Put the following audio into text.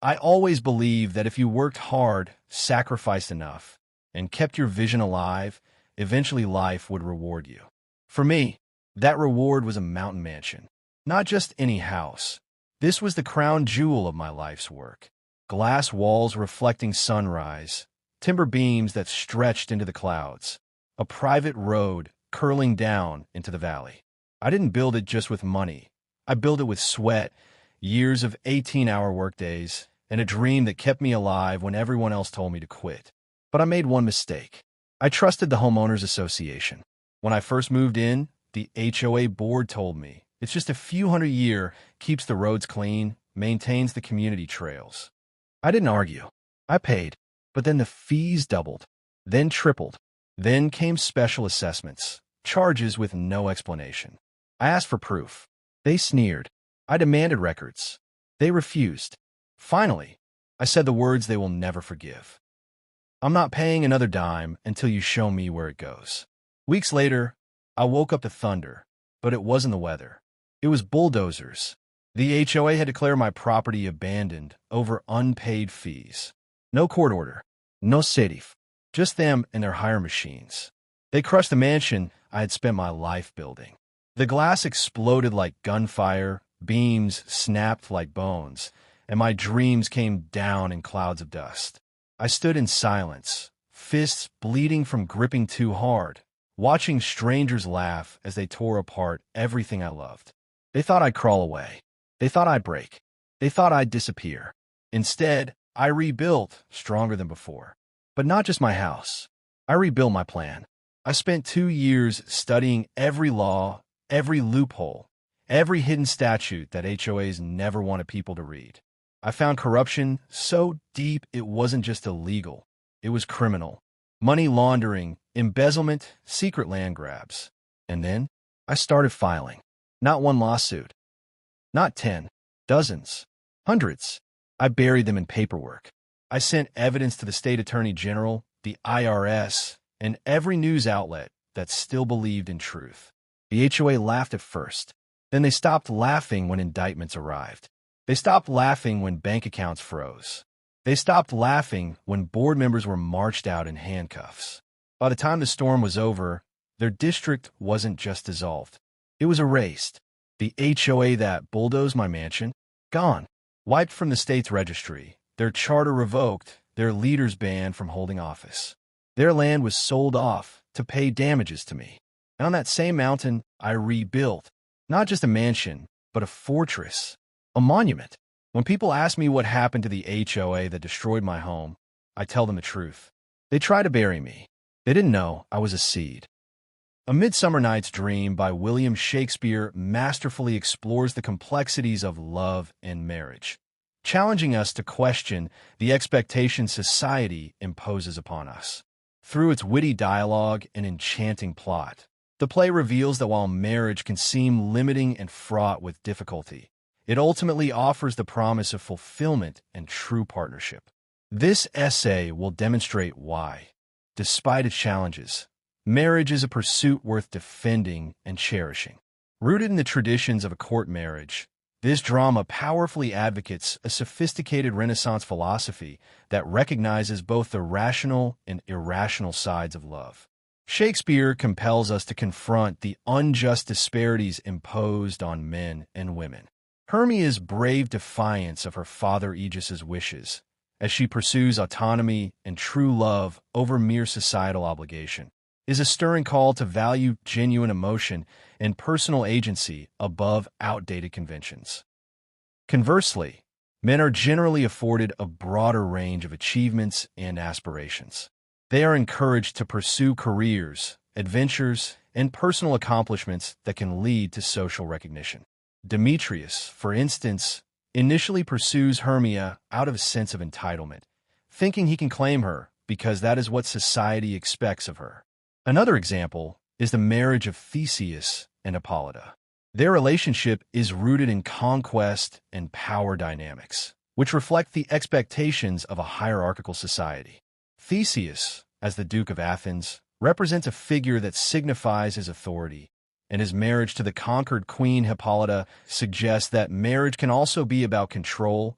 I always believed that if you worked hard, sacrificed enough, and kept your vision alive, eventually life would reward you. For me, that reward was a mountain mansion. Not just any house. This was the crown jewel of my life's work. Glass walls reflecting sunrise, timber beams that stretched into the clouds, a private road curling down into the valley. I didn't build it just with money. I built it with sweat, years of 18-hour workdays, and a dream that kept me alive when everyone else told me to quit. But I made one mistake. I trusted the homeowners association. When I first moved in, the HOA board told me it's just a few hundred a year, keeps the roads clean, maintains the community trails. I didn't argue. I paid. But then the fees doubled, then tripled. Then came special assessments, charges with no explanation. I asked for proof. They sneered. I demanded records. They refused. Finally, I said the words they will never forgive. I'm not paying another dime until you show me where it goes. Weeks later, I woke up to thunder, but it wasn't the weather. It was bulldozers. The HOA had declared my property abandoned over unpaid fees. No court order, no safe, just them and their hire machines. They crushed the mansion I had spent my life building. The glass exploded like gunfire, beams snapped like bones, and my dreams came down in clouds of dust. I stood in silence, fists bleeding from gripping too hard, watching strangers laugh as they tore apart everything I loved. They thought I'd crawl away. They thought I'd break. They thought I'd disappear. Instead, I rebuilt stronger than before. But not just my house. I rebuilt my plan. I spent 2 years studying every law, every loophole, every hidden statute that HOAs never wanted people to read. I found corruption so deep it wasn't just illegal. It was criminal. Money laundering, embezzlement, secret land grabs. And then I started filing. Not one lawsuit. Not 10. Dozens. Hundreds. I buried them in paperwork. I sent evidence to the state attorney general, the IRS, and every news outlet that still believed in truth. The HOA laughed at first. Then they stopped laughing when indictments arrived. They stopped laughing when bank accounts froze. They stopped laughing when board members were marched out in handcuffs. By the time the storm was over, their district wasn't just dissolved. It was erased. The HOA that bulldozed my mansion, gone. Wiped from the state's registry, their charter revoked, their leaders banned from holding office. Their land was sold off to pay damages to me. And on that same mountain, I rebuilt, not just a mansion, but a fortress, a monument. When people ask me what happened to the HOA that destroyed my home, I tell them the truth. They try to bury me. They didn't know I was a seed. A Midsummer Night's Dream by William Shakespeare masterfully explores the complexities of love and marriage, challenging us to question the expectations society imposes upon us. Through its witty dialogue and enchanting plot, the play reveals that while marriage can seem limiting and fraught with difficulty, it ultimately offers the promise of fulfillment and true partnership. This essay will demonstrate why, despite its challenges, marriage is a pursuit worth defending and cherishing. Rooted in the traditions of a court marriage, this drama powerfully advocates a sophisticated Renaissance philosophy that recognizes both the rational and irrational sides of love. Shakespeare compels us to confront the unjust disparities imposed on men and women. Hermia's brave defiance of her father Aegis's wishes, as she pursues autonomy and true love over mere societal obligation, is a stirring call to value genuine emotion and personal agency above outdated conventions. Conversely, men are generally afforded a broader range of achievements and aspirations. They are encouraged to pursue careers, adventures, and personal accomplishments that can lead to social recognition. Demetrius, for instance, initially pursues Hermia out of a sense of entitlement, thinking he can claim her because that is what society expects of her. Another example is the marriage of Theseus and Hippolyta. Their relationship is rooted in conquest and power dynamics, which reflect the expectations of a hierarchical society. Theseus, as the Duke of Athens, represents a figure that signifies his authority, and his marriage to the conquered queen Hippolyta suggests that marriage can also be about control